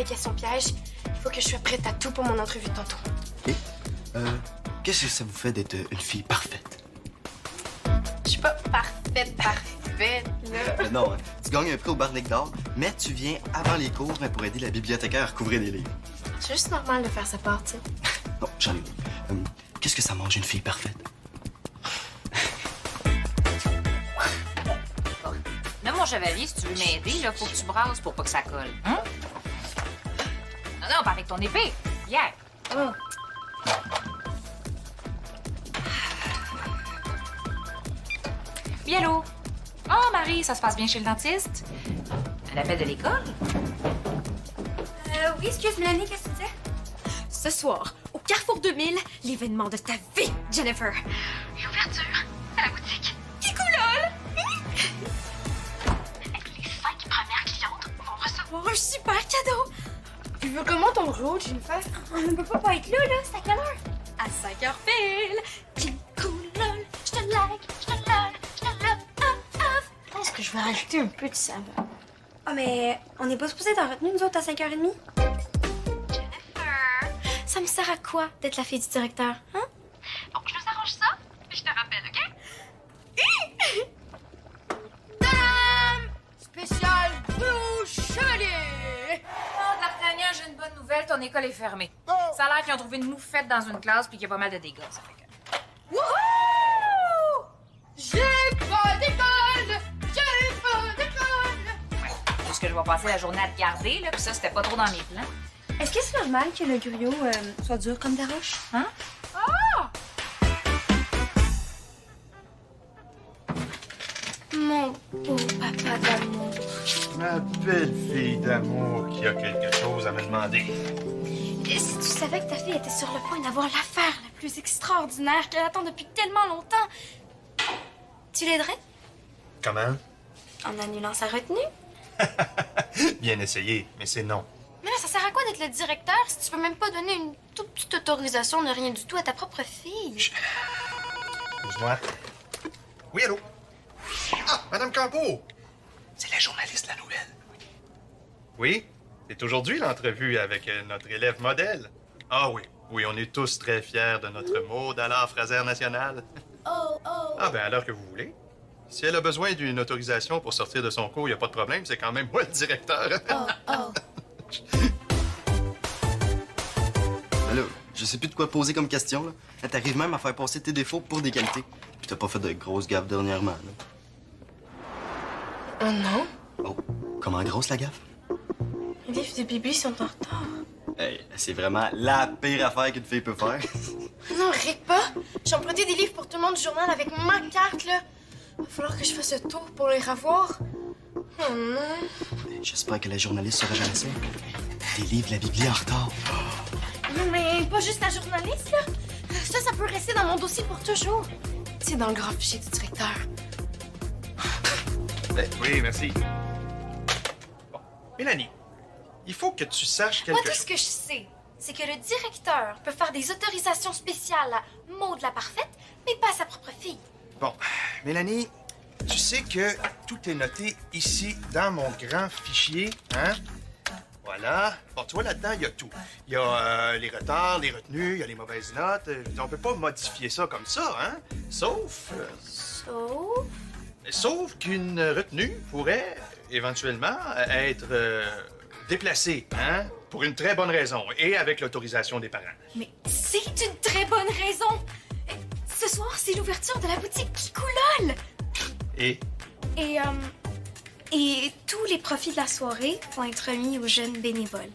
questions pièges. Il faut que je sois prête à tout pour mon entrevue de tantôt. OK. Qu'est-ce que ça vous fait d'être une fille parfaite? Je suis pas parfaite, là. Non, hein. Tu gagnes un prix au Barnick d'or, mais tu viens avant les cours pour aider la bibliothécaire à couvrir des livres. C'est juste normal de faire sa part, tu sais. Non, j'en ai une. Qu'est-ce que ça mange une fille parfaite? Là, mon chevalier, si tu veux m'aider, là, faut que tu brasses pour pas que ça colle. Hein? Non, pas avec ton épée. Hier. Oh. Oui, allô? Oh, Marie, ça se passe bien chez le dentiste? Un appel de l'école? Oui, excuse, Mélanie, qu'est-ce que tu disais? Ce soir, au Carrefour 2000, l'événement de ta vie, Jennifer. L'ouverture à la boutique. Kikulol! Les 5 premières clientes vont recevoir un super cadeau. Tu veux comment ton gros, Jennifer? On ne peut pas être là, c'est à quelle heure? À 5 heures pile. Kikulol, je te like, je te love, je te love, Je pense que je vais rajouter un peu de saveur. Ah, mais on n'est pas supposé d'en retenir, nous autres, à 5h30? Jennifer! Ça me sert à quoi d'être la fille du directeur, hein? Bon, je nous arrange ça, puis je te rappelle, OK? Tadam! Spécial boucherie! Oh, D'Artagnan, j'ai une bonne nouvelle. Ton école est fermée. Ça a l'air qu'ils ont trouvé une moufette dans une classe puis qu'il y a pas mal de dégâts. Ça fait que... Wouhou! J'ai pas d'école! J'ai pas d'école! Ouais. Juste que je vais passer la journée à te garder, là, puis ça, c'était pas trop dans mes plans. Est-ce que c'est normal que le gruau soit dur comme des roches? Hein? Mon beau papa d'amour. Ma belle fille d'amour qui a quelque chose à me demander. Et si tu savais que ta fille était sur le point d'avoir l'affaire la plus extraordinaire qu'elle attend depuis tellement longtemps, tu l'aiderais Comment? en annulant sa retenue? Bien essayé, mais c'est non. Mais là, ça sert à quoi d'être le directeur si tu peux même pas donner une toute petite autorisation de rien du tout à ta propre fille? Excuse-moi. Oui, allô? Ah, Madame Campo! C'est la journaliste de la nouvelle. Oui? C'est aujourd'hui l'entrevue avec notre élève modèle. Ah oui, oui, on est tous très fiers de notre Maud Allard Fraser nationale. Oh, oh. Ah ben, à l'heure que vous voulez. Si elle a besoin d'une autorisation pour sortir de son cours, il n'y a pas de problème, c'est quand même moi le directeur. Oh, oh. Ben là, je sais plus de quoi poser comme question, là. T'arrives même à faire passer tes défauts pour des qualités. Puis t'as pas fait de grosses gaffes dernièrement, là. Oh non? Oh, comment grosse la gaffe? Les livres de Bibi sont en retard. Hey, c'est vraiment la pire affaire qu'une fille peut faire. Non, rire pas. J'ai emprunté des livres pour tout le monde du journal avec ma carte, là. Va falloir que je fasse le tour pour les revoir. Oh non. J'espère que la journaliste sera jamais ça. Des livres de la Bibli en retard. Non, mais pas juste la journaliste, là. Ça peut rester dans mon dossier pour toujours. C'est dans le grand fichier du directeur. Oui, merci. Bon, Mélanie, il faut que tu saches Moi, quelque tout chose. ce que je sais, c'est que le directeur peut faire des autorisations spéciales à Maud la parfaite, mais pas à sa propre fille. Bon, Mélanie, tu sais que tout est noté ici dans mon grand fichier, hein? Voilà. Bon, tu vois, là-dedans, il y a tout. Il y a les retards, les retenues, il y a les mauvaises notes. On peut pas modifier ça comme ça, hein? Sauf qu'une retenue pourrait éventuellement être déplacée, hein? Pour une très bonne raison et avec l'autorisation des parents. Mais c'est une très bonne raison. Ce soir, c'est l'ouverture de la boutique Kikulol. Et Et tous les profits de la soirée vont être remis aux jeunes bénévoles.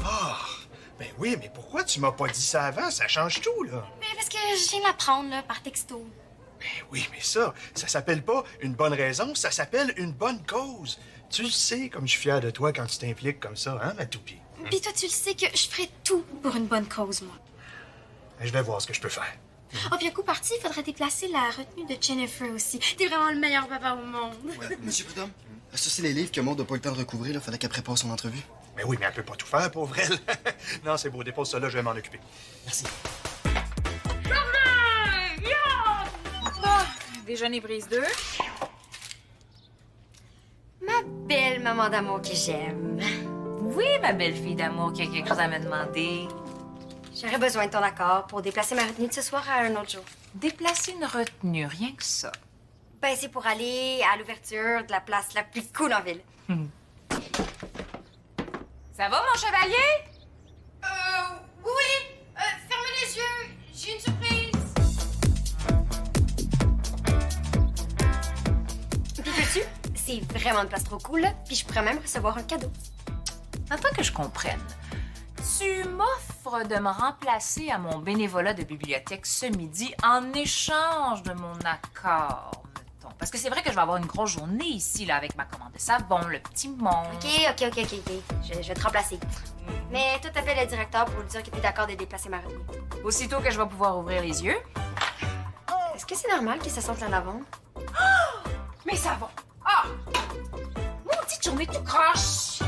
Ah! Ben oui, mais pourquoi tu m'as pas dit ça avant? Ça change tout, là. Mais parce que je viens de l'apprendre, là, par texto. Ben oui, mais ça s'appelle pas une bonne raison, ça s'appelle une bonne cause. Tu le sais comme je suis fier de toi quand tu t'impliques comme ça, hein, ma toupie? Puis toi, tu le sais que je ferai tout pour une bonne cause, moi. Je vais voir ce que je peux faire. Oh, puis un coup parti, il faudrait déplacer la retenue de Jennifer aussi. T'es vraiment le meilleur papa au monde. Monsieur Prudhomme, ça, c'est les livres que Maud n'a pas eu le temps de recouvrir, là. Fallait qu'elle prépare son entrevue. Mais oui, mais elle peut pas tout faire, pauvre elle. Non, c'est beau, dépose ça là, je vais m'en occuper. Merci. Déjeuner brise 2. Ma belle maman d'amour que j'aime. Oui, ma belle fille d'amour qui a quelque chose à me demander. J'aurais besoin de ton accord pour déplacer ma retenue de ce soir à un autre jour. Déplacer une retenue, rien que ça. Ben, c'est pour aller à l'ouverture de la place la plus cool en ville. Ça va, mon chevalier? Oui! Fermez les yeux! J'ai une surprise! Puis veux-tu? C'est vraiment une place trop cool, là. Puis je pourrais même recevoir un cadeau. Attends que je comprenne. Tu m'offres de me remplacer à mon bénévolat de bibliothèque ce midi en échange de mon accord, mettons. Parce que c'est vrai que je vais avoir une grosse journée ici, là, avec ma commande de savon, le petit monde. OK. Je vais te remplacer. Mais toi, t'appelles le directeur pour lui dire que t'es d'accord de déplacer ma retenue. Aussitôt que je vais pouvoir ouvrir les yeux. Est-ce que c'est normal que ça sente la lavande? Mais ça va. Ah! Maudite journée tout croche!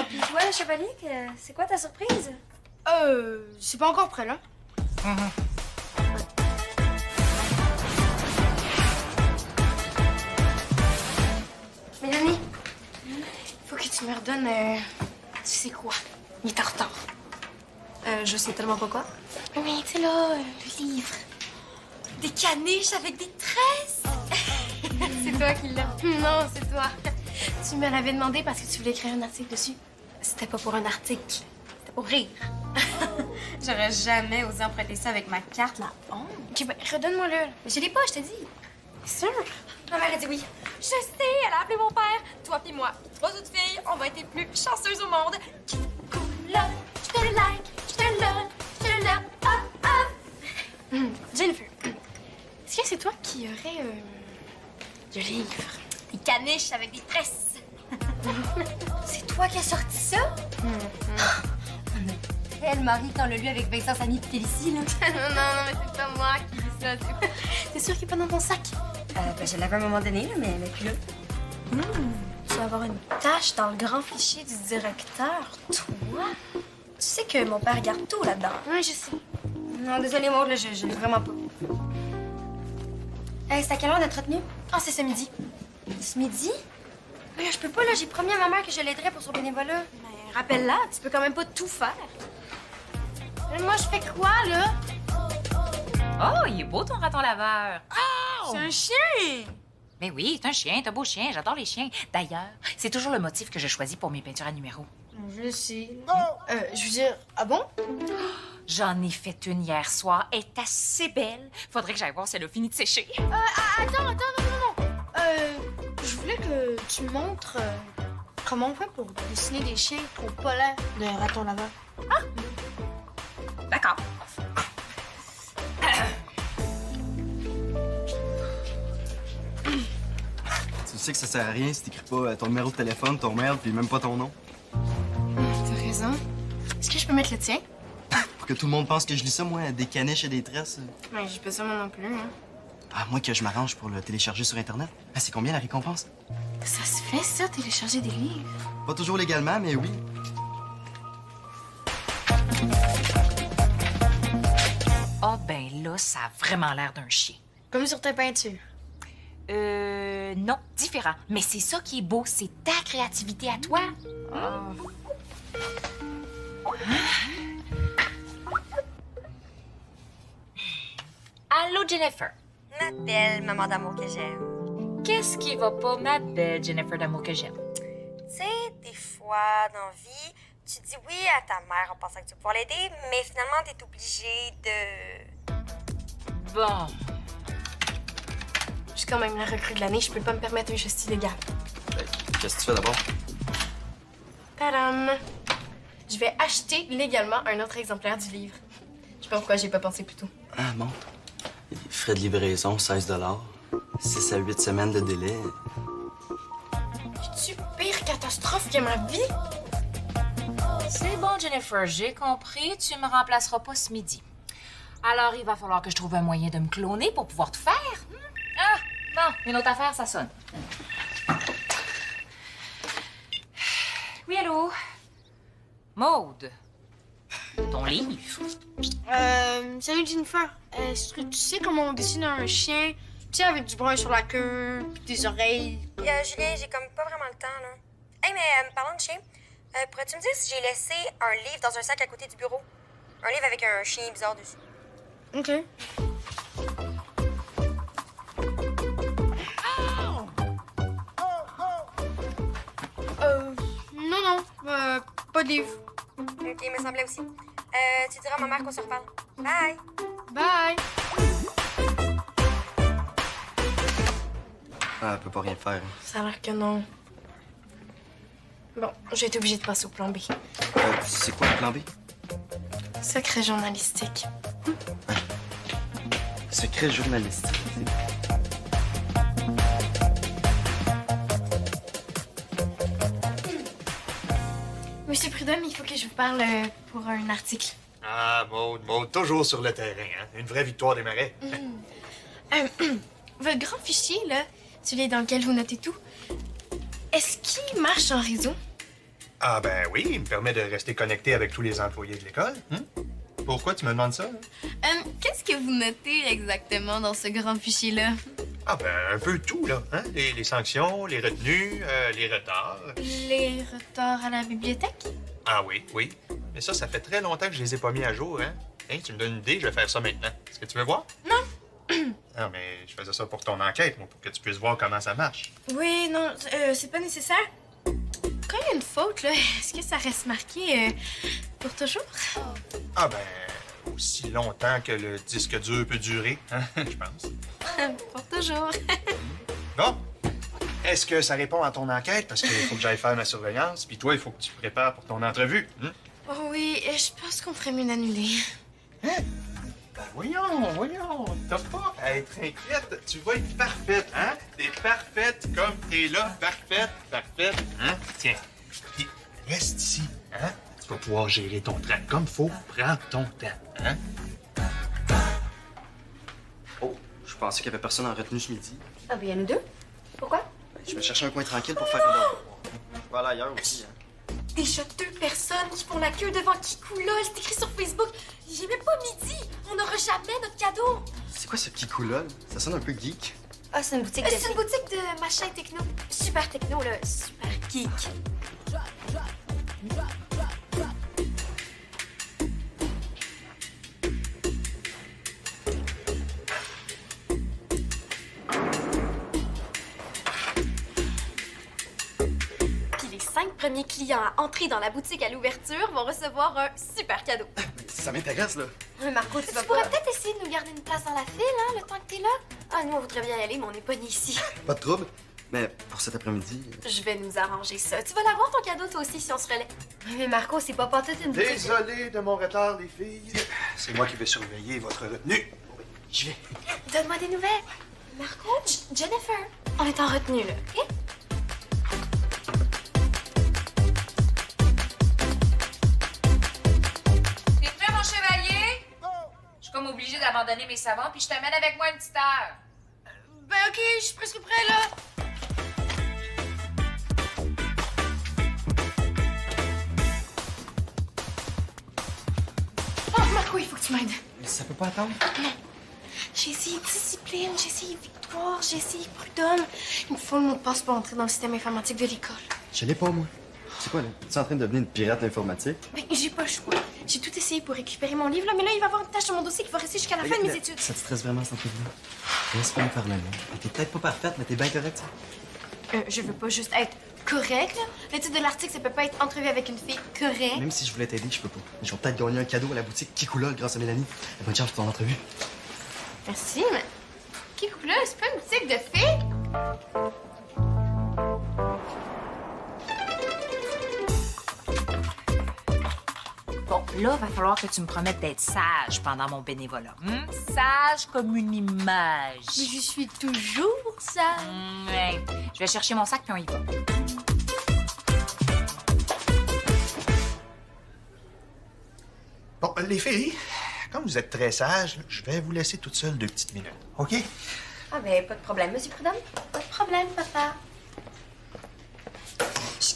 Puis toi, le chevalier, c'est quoi ta surprise? C'est pas encore prêt, là. Mélanie, faut que tu me redonnes, tu sais quoi? Il est en retard. Je sais tellement pas quoi. Oui, tu sais, là, le livre. Des caniches avec des tresses! C'est toi qui l'as. Non, c'est toi. Tu me l'avais demandé parce que tu voulais écrire un article dessus. C'était pas pour un article. C'était pour rire. J'aurais jamais osé emprunter ça avec ma carte, la honte. Ok, ben, redonne-moi-le. Mais je l'ai pas, je t'ai dit. C'est sûr? Ma mère a dit oui. Je sais, elle a appelé mon père. Toi puis moi, 3 autres filles, on va être les plus chanceuses au monde. Là, je te le like, je te le love, je te le love. Ah, ah. Jennifer, est-ce que c'est toi qui aurais le livre? Des caniches avec des tresses. C'est toi qui as sorti ça? On a tellement ri quand on l'a lu avec Vincent, Samy et Félicie, là. non, mais c'est pas moi qui dis ça. T'es sûr qu'il est pas dans ton sac? Ben, je l'avais à un moment donné, là, mais elle n'est plus là. Tu vas avoir une tâche dans le grand fichier du directeur, toi? Tu sais que mon père garde tout là-dedans. Oui, je sais. Non, désolé, Maud, là, je l'ai vraiment pas. Hey, c'est à quelle heure notre retenue? Ah, c'est ce midi. Ce midi? Je peux pas, là, j'ai promis à ma mère que je l'aiderais pour son bénévolat. Mais rappelle-la, tu peux quand même pas tout faire. Mais moi, je fais quoi, là? Oh, il est beau ton raton laveur. C'est un chien! Mais oui, c'est un chien, t'es un beau chien, j'adore les chiens. D'ailleurs, c'est toujours le motif que je choisis pour mes peintures à numéro. Je sais. Je veux dire, ah bon? J'en ai fait une hier soir, elle est assez belle. Faudrait que j'aille voir si elle a fini de sécher. Attends, non. Je voulais que tu me montres comment on fait pour dessiner des chiens qui n'ont pas l'air d'un raton laveur. D'accord. Tu sais que ça sert à rien si t'écris pas ton numéro de téléphone, ton mail, puis même pas ton nom. T'as raison. Est-ce que je peux mettre le tien? Pour que tout le monde pense que je lis ça, moi, des caniches et des tresses. Ouais, j'ai pas ça moi non plus, hein. Ah, moi que je m'arrange pour le télécharger sur Internet. Ah, c'est combien la récompense? Ça se fait, ça, télécharger des livres? Pas toujours légalement, mais oui. Ah ben là, ça a vraiment l'air d'un chien. Comme sur ta peinture. Non, différent. Mais c'est ça qui est beau, c'est ta créativité à toi. Allô, Jennifer. Ma belle maman d'amour que j'aime. Qu'est-ce qui va pas, ma belle Jennifer d'amour que j'aime? Tu sais, des fois, dans la vie, tu dis oui à ta mère en pensant que tu vas pouvoir l'aider, mais finalement, t'es obligé de... Bon. Je suis quand même la recrue de l'année, je peux pas me permettre un geste illégal. Qu'est-ce que tu fais d'abord? Tadam! Je vais acheter légalement un autre exemplaire du livre. Je sais pas pourquoi j'ai pas pensé plus tôt. Ah, bon. Les frais de livraison, 16 6 à 8 semaines de délai. Es-tu pire catastrophe que ma vie? C'est bon, Jennifer, j'ai compris. Tu me remplaceras pas ce midi. Alors, il va falloir que je trouve un moyen de me cloner pour pouvoir tout faire. Ah, bon, une autre affaire, ça sonne. Oui, allô? Maude. Ton livre? Salut Jennifer. Est-ce que tu sais comment on dessine un chien? Tu sais, avec du brun sur la queue, puis des oreilles. Julien, j'ai comme pas vraiment le temps, là. Hey, mais parlant de chien, pourrais-tu me dire si j'ai laissé un livre dans un sac à côté du bureau? Un livre avec un chien bizarre dessus. OK. Non, pas de livre. OK, me semblait aussi. Tu diras à ma mère qu'on se reparle. Bye! Bye! Ah, elle peut pas rien faire. Ça a l'air que non. Bon, j'ai été obligée de passer au plan B. C'est quoi le plan B? Secret journalistique. Secret journalistique. Monsieur Prudhomme, il faut que je vous parle pour un article. Ah, Maude, toujours sur le terrain, hein? Une vraie victoire des marais. Votre grand fichier, là, celui dans lequel vous notez tout, est-ce qu'il marche en réseau? Ah ben oui, il me permet de rester connecté avec tous les employés de l'école. Pourquoi tu me demandes ça? Qu'est-ce que vous notez exactement dans ce grand fichier-là? Ah ben un peu tout, là. Hein? Les sanctions, les retenues, les retards. Les retards à la bibliothèque? Ah oui. Mais ça fait très longtemps que je les ai pas mis à jour, hein? Hein, tu me donnes une idée, je vais faire ça maintenant. Est-ce que tu veux voir? Non. Non, mais je faisais ça pour ton enquête, moi, pour que tu puisses voir comment ça marche. Oui, non, c'est pas nécessaire. Quand il y a une faute, là, est-ce que ça reste marqué pour toujours? Ah ben, aussi longtemps que le disque dur peut durer, hein, je pense. Pour toujours. Bon. Est-ce que ça répond à ton enquête? Parce qu'il faut que j'aille faire ma surveillance, puis toi, il faut que tu te prépares pour ton entrevue. Oh oui, je pense qu'on ferait mieux d'annuler. Ben voyons, t'as pas à être inquiète. Tu vas être parfaite, hein? T'es parfaite comme t'es là, parfaite, hein? Tiens, puis reste ici, hein? Tu vas pouvoir gérer ton train comme faut. Prends ton temps, hein? Oh, je pensais qu'il y avait personne en retenue ce midi. Ah, ben, il y a nous deux. Pourquoi? Je vais chercher un coin tranquille pour faire un devoir. Voilà, ailleurs aussi, hein. Déjà 2 personnes qui font la queue devant Kikoula. C'est écrit sur Facebook. J'ai même pas midi. On n'aura jamais notre cadeau. C'est quoi ce Kikoula? Ça sonne un peu geek. Ah, c'est une boutique de... C'est une boutique de machin techno. Super techno, là. Super geek. Puis les 5 premiers clients à entrer dans la boutique à l'ouverture vont recevoir un super cadeau. Ça m'intéresse, là. Marco, tu pourrais peut-être essayer de nous garder une place dans la file, hein, le temps que t'es là? Ah, nous, on voudrait bien y aller, mais on n'est pas ni ici. Pas de trouble. Mais pour cet après-midi... Je vais nous arranger ça. Tu vas l'avoir, ton cadeau, toi aussi, si on se relaie. Mais Marco, c'est pas toute une boutique. Désolé de mon retard, les filles. C'est moi qui vais surveiller votre retenue. J'y vais. Donne-moi des nouvelles. Marco, Jennifer, on est en retenue, là, OK? T'es prêt, mon chevalier? Je suis comme obligée d'abandonner mes savants, puis je t'amène avec moi une petite heure. Ben OK, je suis presque prêt, là. Oh, Marco, il faut que tu m'aides. Ça peut pas attendre? Non. J'ai essayé discipline, j'ai essayé victoire, j'ai essayé prud'homme. Il me faut le mot de passe pour entrer dans le système informatique de l'école. Je l'ai pas, moi. C'est quoi, là? Tu es en train de devenir une pirate informatique? Ben, j'ai pas le choix. J'ai tout essayé pour récupérer mon livre, là, mais là, il va y avoir une tâche sur mon dossier qui va rester jusqu'à la fin de mes études. Ça te stresse vraiment, cette entrevue-là? Laisse-moi parler, là. T'es peut-être pas parfaite, mais t'es bien correcte, ça. Je veux pas juste être correcte. Le titre de l'article, ça peut pas être entrevue avec une fille correcte. Même si je voulais t'aider, je peux pas. Mais je vais peut-être gagner un cadeau à la boutique Kikoula grâce à Mélanie. Bonne chance pour ton entrevue. Merci, mais... Kikoula, c'est pas une boutique de filles? Bon, là, va falloir que tu me promettes d'être sage pendant mon bénévolat. Sage comme une image. Mais je suis toujours ça. Ouais. Je vais chercher mon sac puis on y va. Bon, les filles, comme vous êtes très sages, je vais vous laisser toutes seules 2 petites minutes, OK? Ah, ben, pas de problème, monsieur Prudhomme. Pas de problème, papa. Je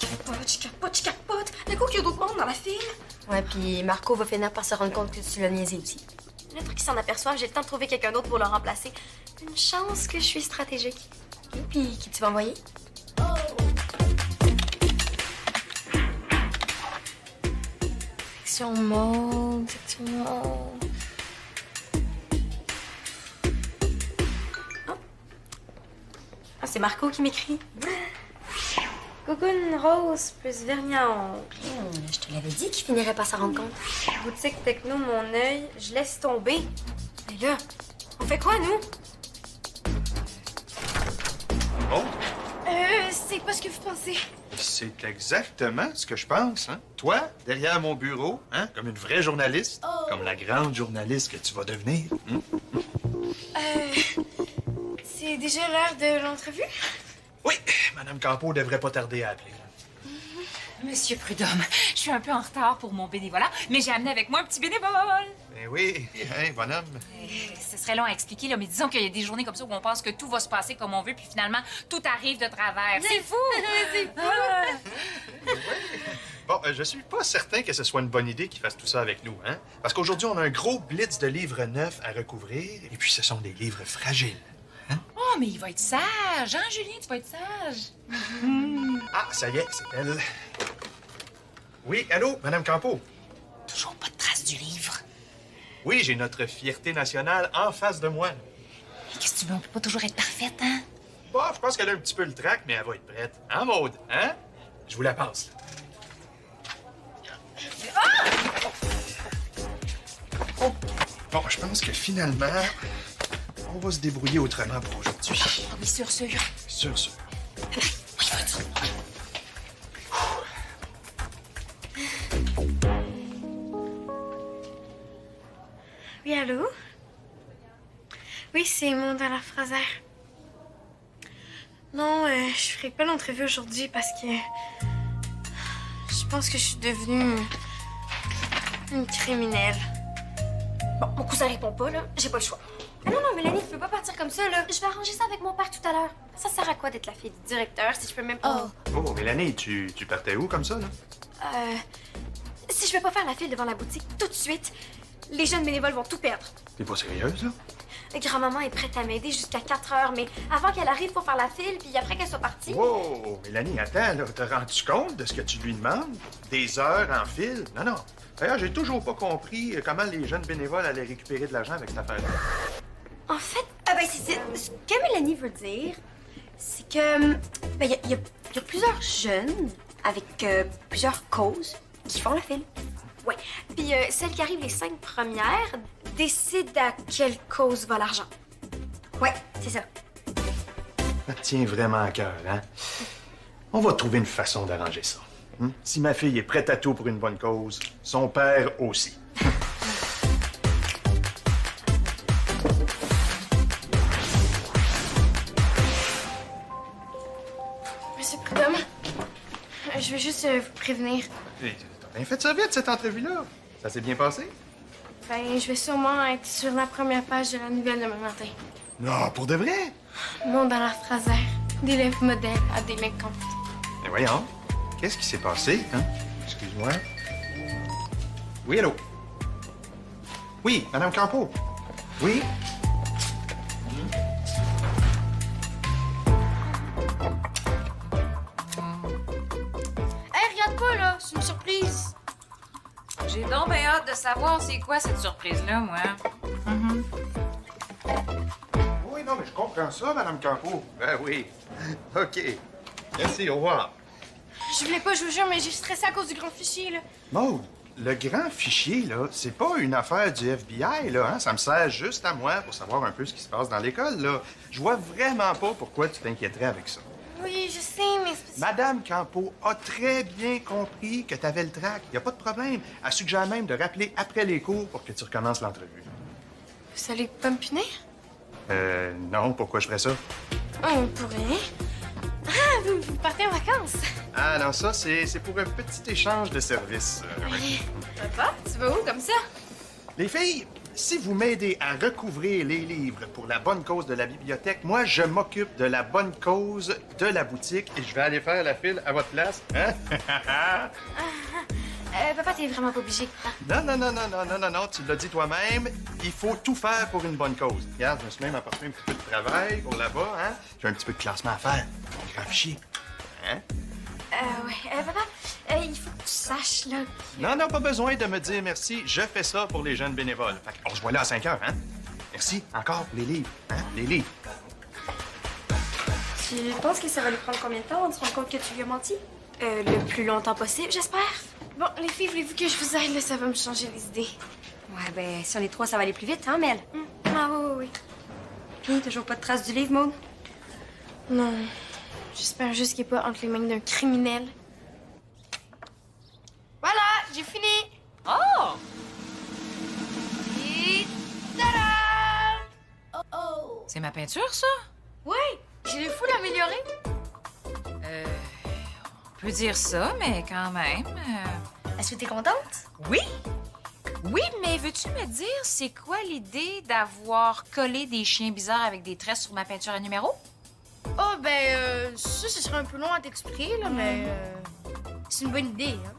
capote. D'un coup, qu'il y a d'autres monde dans la file. Ouais, puis Marco va finir par se rendre compte que tu l'as niaisé aussi. Le truc qu'ils s'en aperçoivent, j'ai le temps de trouver quelqu'un d'autre pour le remplacer. Une chance que je suis stratégique. OK, puis qui tu vas envoyer? section mode, section mode. Ah, c'est Marco qui m'écrit. Cocoon rose plus vernis à ongles. Je te l'avais dit qu'il finirait par s'en rendre compte. Boutique techno, mon œil, je laisse tomber. Mais là, on fait quoi, nous? Oh, C'est pas ce que vous pensez. c'est exactement ce que je pense, hein? Toi, derrière mon bureau, hein? Comme une vraie journaliste, comme la grande journaliste que tu vas devenir. C'est déjà l'heure de l'entrevue? Oui, Madame Campo devrait pas tarder à appeler. Monsieur Prudhomme, je suis un peu en retard pour mon bénévolat, mais j'ai amené avec moi un petit bénévole. Ben oui, hein, bonhomme. Ce serait long à expliquer, là, mais disons qu'il y a des journées comme ça où on pense que tout va se passer comme on veut, puis finalement, tout arrive de travers. C'est fou! C'est fou! Bon, je suis pas certain que ce soit une bonne idée qu'ils fassent tout ça avec nous, hein? Parce qu'aujourd'hui, on a un gros blitz de livres neufs à recouvrir, et puis ce sont des livres fragiles. Oh, mais il va être sage, hein, Julien? Tu vas être sage. Ah, ça y est, c'est elle. Oui, allô, Madame Campo? Toujours pas de trace du livre. Oui, j'ai notre fierté nationale en face de moi. Et qu'est-ce que tu veux? On peut pas toujours être parfaite, hein? Bon, je pense qu'elle a un petit peu le trac, mais elle va être prête. Hein, Maude? Hein? Je vous la passe. Oh! Bon, je pense que finalement, on va se débrouiller autrement pour aujourd'hui. Ah oui, sûr. Sûr, sûr. Oui, vas-y. Oui, allô? Oui, c'est Maud à la Fraser. Non, je ferai pas l'entrevue aujourd'hui parce que je pense que je suis devenue une criminelle. Bon, mon cousin répond pas, là. J'ai pas le choix. Ah non, Mélanie, tu peux pas partir comme ça, là. Je vais arranger ça avec mon père tout à l'heure. Ça sert à quoi d'être la fille du directeur si je peux même pas... Oh, Mélanie, tu partais où comme ça, là? Si je vais pas faire la file devant la boutique tout de suite, les jeunes bénévoles vont tout perdre. T'es pas sérieuse, là? Grand-maman est prête à m'aider jusqu'à 4 heures, mais avant qu'elle arrive pour faire la file, puis après qu'elle soit partie... Wow, Mélanie, attends, là, t'as rendu compte de ce que tu lui demandes? Des heures en file? Non, non. D'ailleurs, j'ai toujours pas compris comment les jeunes bénévoles allaient récupérer de l'argent avec cette affaire-là. En fait, ce que Mélanie veut dire, c'est que... il y a plusieurs jeunes avec plusieurs causes qui font la file. Ouais. Puis celle qui arrive les 5 premières décide à quelle cause va l'argent. Ouais, c'est ça. Ça te tient vraiment à cœur, hein? On va trouver une façon d'arranger ça. Hein? Si ma fille est prête à tout pour une bonne cause, son père aussi. Monsieur Prudhomme, je veux juste vous prévenir. T'as bien fait ça vite, cette entrevue-là. Ça s'est bien passé? Ben, je vais sûrement être sur la première page de la nouvelle demain matin. Non, pour de vrai? Monde à la Fraser. D'élèves modèles à délinquantes. Mais voyons, qu'est-ce qui s'est passé, hein? Excuse-moi. Oui, allô? Oui, Madame Campo? Oui? Hey, regarde pas, là! C'est une surprise! J'ai donc bien hâte de savoir c'est quoi cette surprise-là, moi. Oui, non, mais je comprends ça, Madame Campo. Ben oui. OK. Merci, au revoir. Je voulais pas, je vous jure, mais j'ai stressé à cause du grand fichier, là. Maude, le grand fichier, là, c'est pas une affaire du FBI, là, hein? Ça me sert juste à moi pour savoir un peu ce qui se passe dans l'école, là. Je vois vraiment pas pourquoi tu t'inquiéterais avec ça. Oui, je sais, mais c'est... Madame Campo a très bien compris que t'avais le trac. Y a pas de problème. Elle suggère même de rappeler après les cours pour que tu recommences l'entrevue. Vous allez pas me punir? Non, pourquoi je ferais ça? On pourrait. Ah, vous partez en vacances? Ah non, ça, c'est pour un petit échange de services. Papa, tu vas où comme ça? Les filles, si vous m'aidez à recouvrir les livres pour la bonne cause de la bibliothèque, moi, je m'occupe de la bonne cause de la boutique et je vais aller faire la file à votre place. Hein? Papa, t'es vraiment pas obligé. Non, tu l'as dit toi-même, il faut tout faire pour une bonne cause. Regarde, je me suis même apporté un petit peu de travail pour là-bas, hein? J'ai un petit peu de classement à faire. Un grand fichier. Hein? Ouais. Papa, il faut que tu saches, là. Non, non, pas besoin de me dire merci. Je fais ça pour les jeunes bénévoles. Fait qu'on se voit là à 5 heures, hein? Merci encore pour les livres, hein? Les livres. Tu penses que ça va lui prendre combien de temps avant de se rendre compte que tu lui as menti? Le plus longtemps possible, j'espère. Bon, les filles, voulez-vous que je vous aide, là? Ça va me changer les idées. Ouais, ben, si on est trois, ça va aller plus vite, hein, Mel? Ah, oui. Puis, toujours pas de traces du livre, Maud? Non. J'espère juste qu'il n'est pas entre les mains d'un criminel. Voilà, j'ai fini. Oh! Et tada! Oh! C'est ma peinture, ça? Ouais, j'ai le fou l'améliorer. On peut dire ça, mais quand même... Est-ce que t'es contente? Oui! Oui, mais veux-tu me dire c'est quoi l'idée d'avoir collé des chiens bizarres avec des tresses sur ma peinture à numéro? Oh, ben, ça, ce serait un peu long à t'expliquer, là, mais c'est une bonne idée, hein.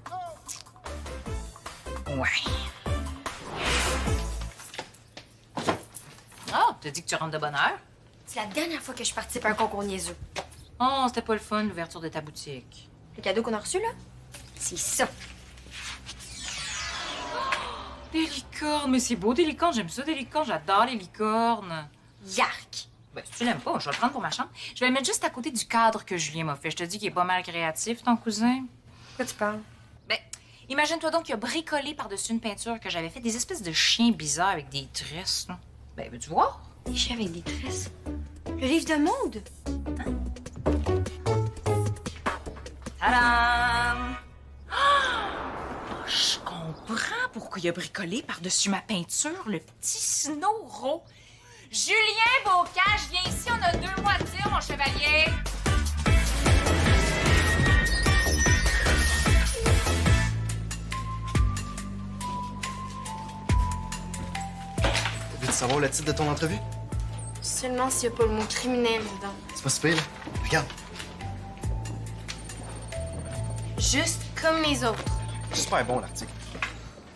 Ouais. Oh, t'as dit que tu rentres de bonne heure? C'est la dernière fois que je participe à un concours niaiseux. Oh, c'était pas le fun, l'ouverture de ta boutique. Le cadeau qu'on a reçu, là? C'est ça. Des licornes, mais c'est beau, des licornes. J'aime ça, des licornes. J'adore les licornes. Yark! Ben, si tu l'aimes pas, je vais le prendre pour ma chambre. Je vais le mettre juste à côté du cadre que Julien m'a fait. Je te dis qu'il est pas mal créatif, ton cousin. Quoi tu parles? Ben, imagine-toi donc qu'il a bricolé par-dessus une peinture que j'avais fait des espèces de chiens bizarres avec des tresses, là. Ben, veux-tu voir? Des chiens avec des tresses. Le livre de Maud? Tadam! Oh, je comprends pourquoi il a bricolé par-dessus ma peinture le petit Snowro. Julien Bocage, viens ici, on a 2 mois à dire, mon chevalier. Veux-tu savoir le titre de ton entrevue? Seulement s'il n'y a pas le mot criminel dedans. C'est pas super, là. Regarde. Juste comme les autres. Super bon, l'article.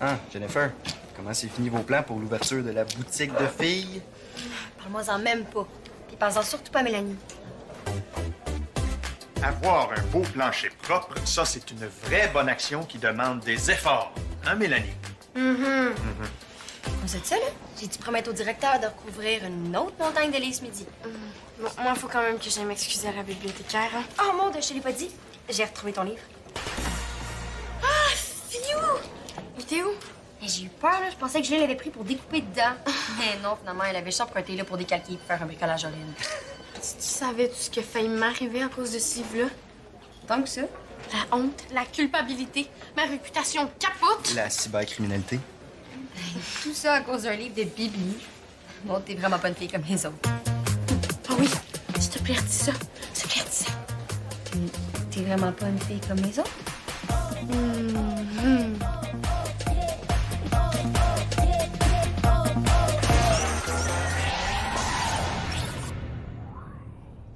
Hein, Jennifer, comment c'est fini vos plans pour l'ouverture de la boutique de filles? Parle-moi-en même pas. Puis pense-en surtout pas à Mélanie. Avoir un beau plancher propre, ça, c'est une vraie bonne action qui demande des efforts. Hein, Mélanie? Comme ça de ça, là? J'ai dû promettre au directeur de recouvrir une autre montagne de livres ce midi. Bon, moi, il faut quand même que j'aille m'excuser à la bibliothécaire, hein. Oh, Maud, je te l'ai pas dit. J'ai retrouvé ton livre. Mais t'es où? Et j'ai eu peur, là. Je pensais que Julie l'avait pris pour découper dedans. Mais non, finalement, elle avait juste emprunté là pour décalquer et faire un bricolage en ligne. Si tu savais tout ce qui a failli m'arriver à cause de ce livre-là. Tant que ça. La honte, la culpabilité, ma réputation capote. La cybercriminalité. Tout ça à cause d'un livre de Bibi. Maud, t'es vraiment pas une fille comme les autres. Ah oui, s'il te plaît, redis ça. S'il te plaît, redis ça. T'es vraiment pas une fille comme les autres?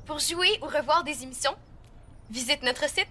Pour jouer ou revoir des émissions, visite notre site